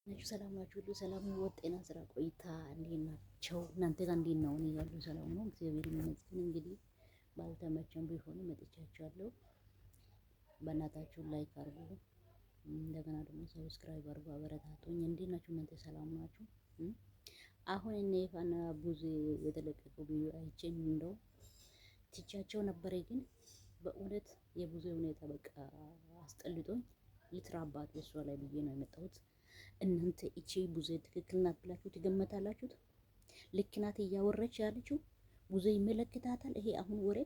ናችሁ ሰላም ናችሁ? ሁሉ ሰላም ነው? ጤና፣ ስራ፣ ቆይታ እንዴት ናቸው? እናንተ ጋር እንዴት ነው? እኔ ያለው ሰላም ነው፣ እግዚአብሔር ይመስገን። እንግዲህ ባልተመቸም ቢሆን መጥቻችኋለሁ። በእናታችሁ ላይክ አድርጉ፣ እንደገና ደግሞ ሰብስክራይብ አድርጉ፣ አበረታቱኝ። እንዴት ናችሁ እናንተ? ሰላም ናችሁ? አሁን እኔ ፋና ቡዜ የተለቀቀው ቪዲዮ አይቼ እንደው ትቻቸው ነበረ፣ ግን በእውነት የቡዜ ሁኔታ በቃ አስጠልጦኝ ልትራባት በሷ ላይ ብዬ ነው የመጣሁት። እናንተ እቺ ቡዜ ትክክል ናት ብላችሁ ትገመታላችሁ? ልክ ናት እያወረች ያለችው ቡዜ ይመለከታታል? ይሄ አሁን ወሬ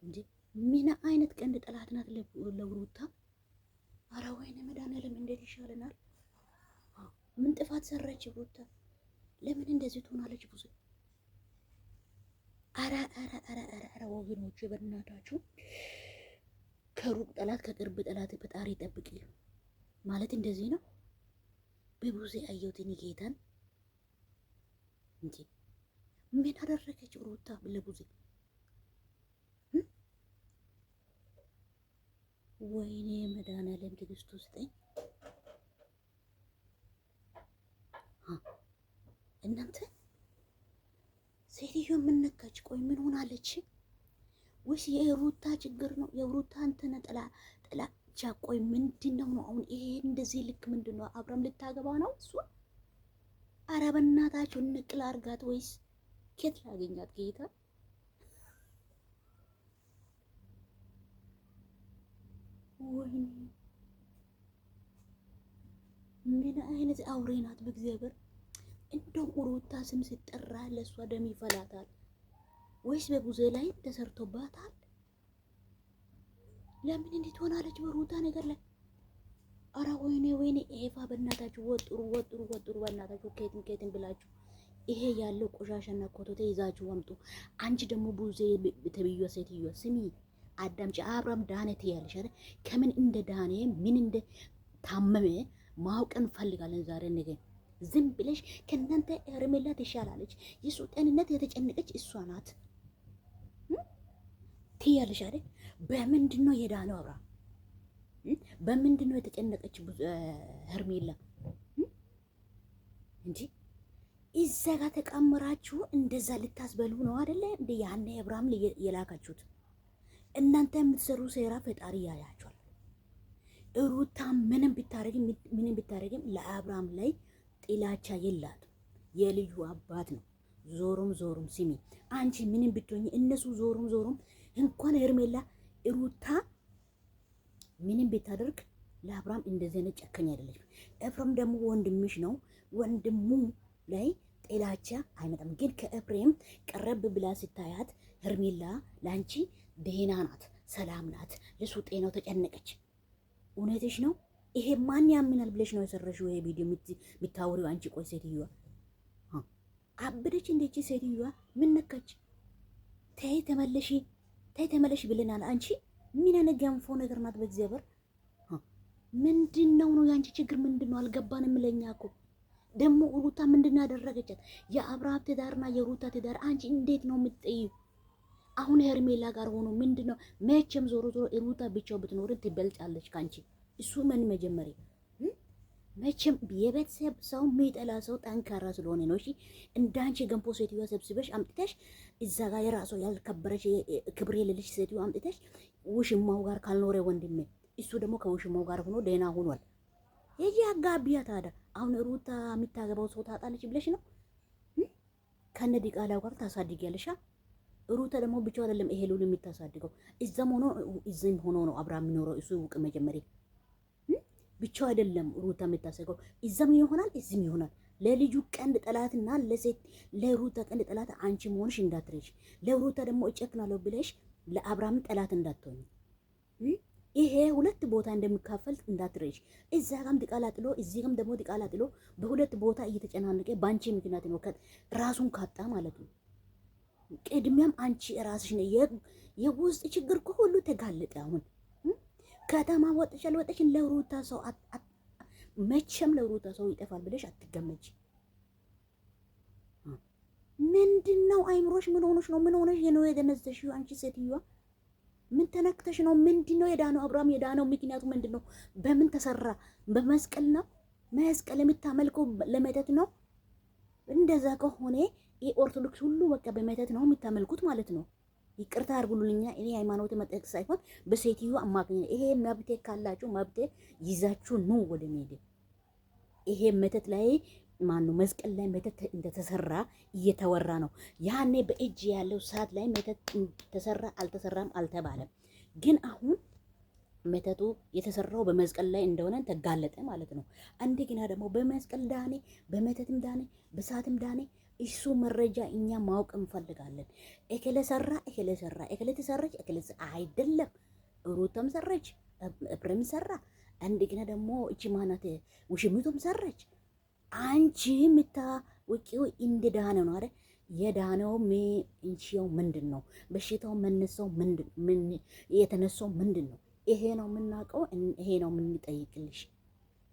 እንዴ! ምን አይነት ቀንድ ጠላት ናት ለሩታ? አረ ወይኔ መድኃኒዓለም እንዴት ይሻለናል? ምን ጥፋት ሰራች ሩታ? ለምን እንደዚህ ትሆናለች ቡዜ? አረ ወገኖቼ በእናታችሁ ከሩቅ ጠላት ከቅርብ ጠላት ፈጣሪ ጠብቅ ማለት እንደዚህ ነው። በቡዜ አየሁትን ጌታን እንጂ ምን አደረገች ሩታ ለቡዜ? ወይኔ መድኃኒዓለም ትዕግስት ውስጠኝ። እናንተ ሴትዮ ምን ነካች? ቆይ ምን ሆናለች? ወይስ የሩታ ችግር ነው? የሩታ እንትን ጥላቻ? ቆይ ምንድነው ነው አሁን ይሄ እንደዚህ ልክ ምንድነው? አብረም ልታገባ ነው እሱ? አረ በእናታችሁ ንቅል አርጋት ወይስ ኬት ላገኛት ጌታ? ወይኔ ምን አይነት አውሬ ናት በእግዚአብሔር! እንደው ሩታ ስም ሲጠራ ለሷ ደም ይፈላታል ወይስ በቡዜ ላይ ተሰርቶባታል? ለምን እንዴት ሆናለች በሩታ ነገር ላይ? አረ ወይኔ ኤፋ በእናታችሁ ወጥሩ በእናታችሁ ከየትም ብላችሁ ይሄ ያለው ቆሻሻና ኮቶቴ ይዛችሁ ወምጡ። አንቺ ደግሞ ቡዜ ተብዩ ሴትዮ ስሚ አዳምጪ። አብራም ዳነ ትያለሽ አይደል? ከምን እንደ ዳነ ምን እንደ ታመመ ማወቅ እንፈልጋለን ዛሬ ነገ። ዝም ብለሽ ከእናንተ ሄርሜላ ትሻላለች፣ የሱ ጤንነት የተጨነቀች እሷ ናት ትያለሽ አይደል? በምንድን ነው የዳነው አብርሃም? በምንድን ነው የተጨነቀች ሄርሜላ እንጂ? እዛ ጋር ተቀምራችሁ እንደዛ ልታስበሉ ነው አይደለ? እንደ ያኔ አብርሃም የላካችሁት እናንተ የምትሰሩ ሴራ ፈጣሪ ያያችኋል። ሩታ ምንም ብታረግም ለአብርሃም ላይ ጥላቻ የላትም። የልጁ አባት ነው። ዞሮም ሲሚ አንቺ ምንም ብትሆኝ እነሱ ዞሮም እንኳን ሄርሜላ ሩታ ምንም ብታደርግ ለአብርሃም እንደዚህ አይነት ጨካኝ አይደለችም። ኤፍሬም ደግሞ ወንድምሽ ነው። ወንድሙ ላይ ጥላቻ አይመጣም። ግን ከኤፍሬም ቀረብ ብላ ስታያት ሄርሜላ ለአንቺ ደህና ናት፣ ሰላም ናት። ለሱ ጤናው ተጨነቀች። እውነትሽ ነው። ይሄ ማን ያምናል ብለሽ ነው የሰራሽው ይሄ ቪዲዮ የምታወሪው አንቺ? ቆይ ሴትዮዋ አበደች እንደቺ ሴትዮዋ ምን ነካች? ተይ ተመለሽ ብለናል። አንቺ ምን አይነት ገንፎ ነገር ናት በእግዚአብሔር! ምንድነው ነው ያንቺ ችግር ምንድነው? አልገባንም። ለኛ እኮ ደግሞ ሩታ ምንድነው ያደረገቻት? የአብርሃም ትዳርና የሩታ ትዳር አንቺ እንዴት ነው የምትጠይው? አሁን ሄርሜላ ጋር ሆኖ ምንድነው? መቼም ዞሮ ሩታ ብቻው ብትኖር ትበልጫለች ካንቺ። እሱ ምን መጀመሪያ መቼም የቤተሰብ ሰው የሚጠላ ሰው ጠንካራ ስለሆነ ነው። እሺ እንዳንቺ ገንፎ ሴትዮዋ ሰብስበሽ አምጥተሽ እዛ ጋር የራሷ ያልከበረሽ ክብር የሌለሽ ሴትዮዋ አምጥተሽ ውሽማው ጋር ካልኖረ ወንድሜ፣ እሱ ደግሞ ከውሽማው ጋር ሆኖ ደህና ሆኗል። የጂ አጋቢያ ታዲያ አሁን ሩታ የምታገባው ሰው ታጣለች ብለሽ ነው? ከነ ዲቃላው ጋር ታሳድጊያለሽ። ሩታ ደግሞ ብቻው አይደለም ይሄ ሉል የምታሳድገው እዛም ሆኖ ነው አብርሃም የሚኖረው። እሱ ውቅ መጀመሪያ ብቻው አይደለም ሩታ የምታሰገው፣ እዛም ይሆናል እዚህም ይሆናል። ለልጁ ቀንድ ጠላትና ለሩታ ቀንድ ጠላት አንቺ መሆንሽ እንዳትረሽ። ለሩታ ደግሞ እጨክናለሁ ብለሽ ለአብርሃም ጠላት እንዳትሆኝ። ይሄ ሁለት ቦታ እንደሚካፈል እንዳትረሽ። እዛ ጋም ዲቃላ ጥሎ እዚህ ጋም ደግሞ ዲቃላ ጥሎ በሁለት ቦታ እየተጨናነቀ ባንቺ ምክንያት ነው ራሱን ካጣ ማለት ነው። ቅድሚያም አንቺ ራስሽ ነው የውስጥ ችግር ሁሉ ተጋለጠ። አሁን ከተማ ወጥሽ ለሩታ ሰው መቼም ለሩታ ሰው ይጠፋል ብለሽ አትገመች። ምንድነው አይምሮሽ? ምን ሆነሽ ነው? ምን ሆነሽ ነው የደነዘሽው አንቺ ሴትዮዋ? ምን ተነክተሽ ነው? ምንድነው የዳነው አብርሃም? የዳነው ምክንያቱ ምንድነው? በምን ተሰራ? በመስቀል ነው? መስቀል የምታመልከው ለመተት ነው። እንደዛ ከሆነ የኦርቶዶክስ ሁሉ በቃ በመተት ነው የምታመልኩት ማለት ነው። ይቅርታ አድርጉልኛ። እኔ ሃይማኖት መጠቅ ሳይሆን በሴትዮ አማካኝ ይሄ መብቴ ካላችሁ መብቴ ይዛችሁ ኑ ወደ ሜዳ። ይሄ መተት ላይ ማነው መስቀል ላይ መተት እንደተሰራ እየተወራ ነው። ያኔ በእጅ ያለው ሰዓት ላይ መተት ተሰራ አልተሰራም አልተባለም። ግን አሁን መተቱ የተሰራው በመስቀል ላይ እንደሆነ ተጋለጠ ማለት ነው። እንደገና ደግሞ በመስቀል ዳኔ፣ በመተትም ዳኔ፣ በሰዓትም ዳኔ። እሱ መረጃ እኛ ማወቅ እንፈልጋለን። እከለ ሰራ፣ እከለ ሰራ፣ እከለ ተሰራች፣ እከለ አይደለም። ሩታም ሰራች፣ እብረም ሰራ። እንደገና ደግሞ እቺ ማናት ውሽሚቱም ሰራች። አንቺ የምታውቂው እንደዳነ ነው አይደል? የዳነው እንቺው ምንድን ነው? በሽታው መነሳው ምን የተነሳው ምንድን ነው? ይሄ ነው የምናውቀው። ይሄ ነው የምንጠይቅልሽ።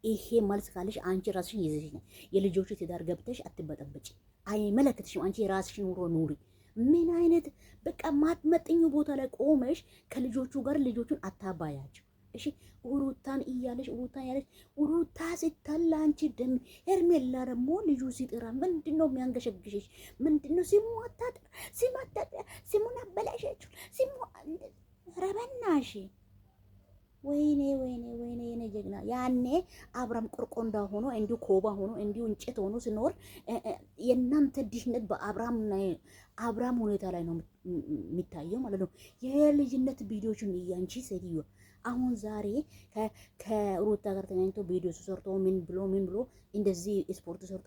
ይሄ መልስ ካለሽ አንቺ ራስሽን ይዘሽ የልጆቹ ትዳር ገብተሽ አትበጠበጭ። አይመለከትሽም። አንቺ የራስሽን ኑሮ ኑሪ። ምን አይነት በቃ ማትመጥኙ ቦታ ላይ ቆመሽ ከልጆቹ ጋር ልጆቹን አታባያቸው። እሺ ሩታን እያለሽ ሩታ ሲታላ አንቺ ደም ሄርሜላ ደግሞ ልጁ ሲጥራ ምንድነው የሚያንገሸግሽሽ? ምንድነው ሲሙን አበላሸችው ረበናሽ ወይኔ የኔ ጀግና። ያኔ አብራም ቆርቆንዳ ሆኖ እንዲሁ ኮባ ሆኖ እንዲሁ እንጨት ሆኖ ሲኖር የእናንተ ድህነት በአብራም ሁኔታ ላይ ነው የሚታየው ማለት ነው። የልጅነት ቪዲዮችን እያንቺ ሴትዮ አሁን ዛሬ ከሩታ ጋር ተገናኝቶ ቪዲዮ ሰርቶ ምን ብሎ እንደዚህ ስፖርት ሰርቶ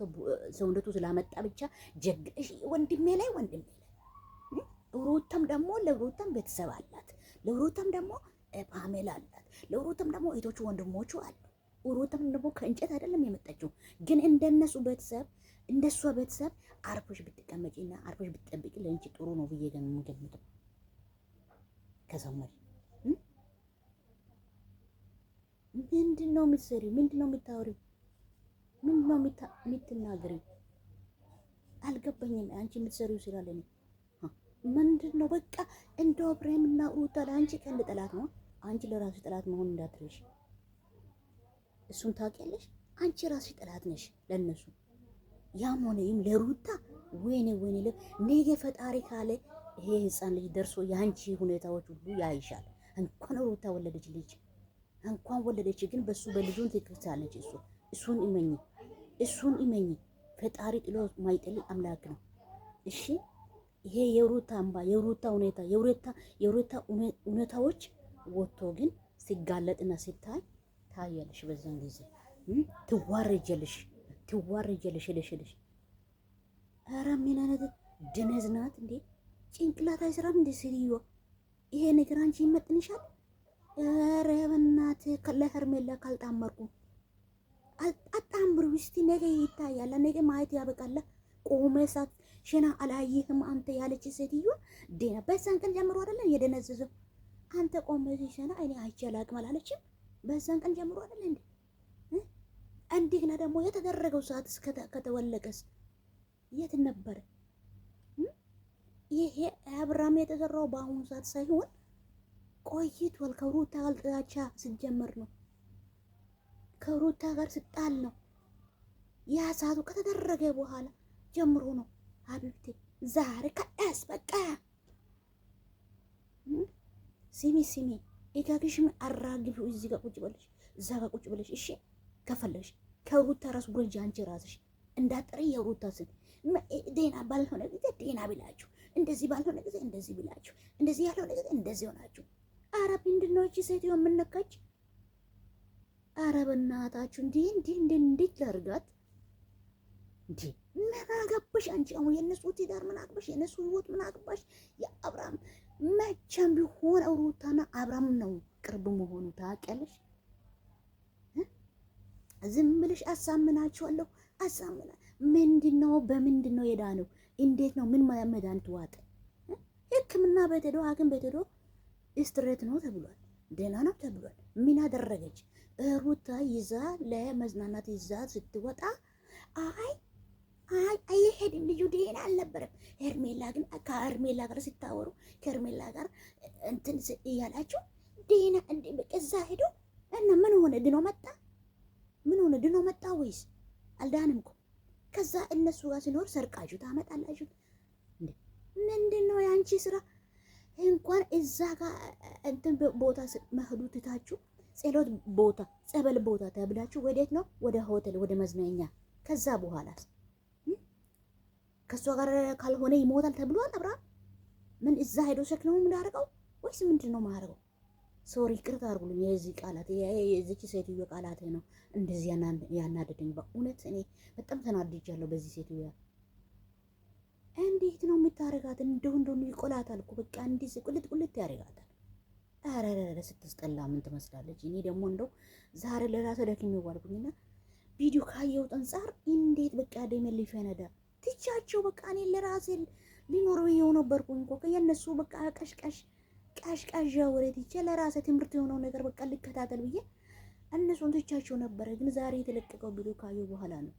ሰውነቱ ስላመጣ ብቻ ጀግሽ ወንድሜ ላይ ሩታም ደግሞ ለሩታም ቤተሰብ አላት። ለሩታም ደግሞ ፓሜላ አላት። ለሩታም ደግሞ እህቶቹ ወንድሞቹ አሉ። ሩታም ደግሞ ከእንጨት አይደለም የመጣችው። ግን እንደነሱ ቤተሰብ እንደሷ ቤተሰብ አርፈሽ ብትቀመጪና አርፈሽ ብትጠብቂ ለእንቺ ጥሩ ነው ብዬ ገና የምገምተው። ከሰማሽ ምንድን ነው የምትሰሪው? ምንድን ነው የምታወሪው? ምንድን ነው የምትናገሪው? አልገባኝም። አንቺ የምትሰሪው ስላለ ነው። ምንድን ነው በቃ እንደው አብርሃምና ሩታ ለአንቺ ቀንድ ጠላት ነው። አንቺ ለራስሽ ጠላት መሆን እንዳትረሽ። እሱን ታውቂያለሽ። አንቺ ራስሽ ጠላት ነሽ ለነሱ። ያም ሆነ ይም ለሩታ ወይኔ ነገ ፈጣሪ ካለ ይሄ ህፃን ልጅ ደርሶ የአንቺ ሁኔታዎች ሁሉ ያይሻል። እንኳን ሩታ ወለደች ልጅ እንኳን ወለደች፣ ግን በሱ በልጁን ትክክታለች። እሱን እመኚ። ፈጣሪ ጥሎ ማይጥል አምላክ ነው። እሺ ይሄ የሩታ አምባ የሩታ ሁኔታ የሩታ ሁኔታዎች ወጥቶ ግን ሲጋለጥና ሲታይ ታያለሽ። በዛን ጊዜ ትዋረጀልሽ ልሽ ኧረ ምን አይነት ድነዝ ናት እንዴ! ጭንቅላት አይሰራም እንዴ ሴትዮዋ? ይሄ ነገር አንቺ ይመጥንሻል? ኧረ በእናትህ ለሄርሜላ ካልጣመርኩ አጣምሩ እስቲ። ነገ ይታያል። ነገ ማየት ያበቃል። ቆመሳት ሽና አላየህም አንተ ያለች ሴትዮ ዴና በዛን ቀን ጀምሮ አይደለ የደነዘዘው? አንተ ቆመሽ ሽና እኔ አይቼ አላቅም አላለችም? በዛን ቀን ጀምሮ አይደለ እንዴ? እንደገና ደግሞ የተደረገው ሰዓት ከተወለቀስ የት ነበረ? ይሄ አብራም የተሰራው በአሁኑ ሰዓት ሳይሆን ቆይቷል። ከሩታ ጋር ጥላቻ ስትጀምር ነው። ከሩታ ጋር ስጣል ነው። ያ ሰዓቱ ከተደረገ በኋላ ጀምሮ ነው። ሀቢብቴ ዛሬ ከዳስ በቃ ሲሚ ኤጋግሽም አራግፊው። እዚህ ጋር ቁጭ በለሽ፣ እዛ ጋር ቁጭ በለሽ። እሺ ከፈለሽ ከሩታ ራስ ጉረጃ አንቺ ራስሽ እንዳጠረ የሩታ ስም ዴና ባልሆነ ጊዜ ዴና ብላችሁ፣ እንደዚህ ባልሆነ ጊዜ እንደዚህ ብላችሁ፣ እንደዚህ ያልሆነ ጊዜ እንደዚህ ሆናችሁ። ኧረ ምንድን ነው እቺ ሴትዮ የምነካች? ኧረ በእናታችሁ እንዴት ላድርጋት? እንዴ ምን አገባሽ አንቺ? አሁን የነሱ ትዳር ምን አገባሽ? የነሱ ህይወት ምን አገባሽ? የአብርሃም መቼም ቢሆን ሩታና አብርሃም ነው ቅርብ መሆኑ ታውቂያለሽ። ዝም ብለሽ አሳምናችኋለሁ። ምንድነው? በምንድነው የዳነው? እንዴት ነው? ምን መድኃኒት ዋጠ? ሕክምና ቤት ሄዶ ሐኪም ቤት ሄዶ ስትሬት ነው ተብሏል። ደህና ነው ተብሏል። ምን አደረገች ሩታ? ይዛ ለመዝናናት ይዛ ስትወጣ አይሄድም ልጁ ደህና አልነበረም። ሄርሜላ ግን ከሄርሜላ ጋር ስታወሩ ከሄርሜላ ጋር እንትን እያላችሁ ደህና እንደ በቀዛ ሄዶ እና ምን ሆነ? ድኖ መጣ ምን ሆነ? ድኖ መጣ ወይስ አልዳንም እኮ። ከዛ እነሱ ጋር ሲኖር ሰርቃችሁ ታመጣላችሁ እንዴ? ምንድን ነው የአንቺ ስራ? እንኳን እዛ ጋር እንትን ቦታ መሄዱ ትታችሁ ጸሎት ቦታ፣ ጸበል ቦታ ተብላችሁ ወዴት ነው? ወደ ሆቴል፣ ወደ መዝናኛ። ከዛ በኋላስ ከሷ ጋር ካልሆነ ይሞታል ተብሏል። አብርሃም ምን እዛ ሄዶ ሸክ ነው የምናደርገው ወይስ ምንድን ነው ማድረገው? ሶሪ ቅርታ አድርጉልኝ። የዚህ ቃላት የዚች ሴትዮ ቃላት ነው እንደዚህ ያናደደኝ። በእውነት እኔ በጣም ተናድጃለሁ በዚህ ሴትዮ። እንዴት ነው የምታረጋት? እንደው ይቆላታል እኮ በቃ እንዲህ ቁልት ቁልት ያደርጋታል። አረረረ ስትስጠላ ምን ትመስላለች? እኔ ደግሞ እንደው ዛሬ ለራሴ ደክሜ ዋልኩኝና ቪዲዮ ካየሁት አንጻር እንዴት በቃ ደሜ ሊፈነዳ ትቻቸው በቃ እኔ ለራሴ ሊኖር ብዬው ነበርኩኝ እኮ የነሱ በቃ ቀሽቃዣ ወሬ ትቼ ለራሴ ትምህርት የሆነው ነገር በቃ ልከታተል ብዬ እነሱን ትቻቸው ነበረ። ግን ዛሬ የተለቀቀው ቪዲዮ ካየሁ በኋላ ነው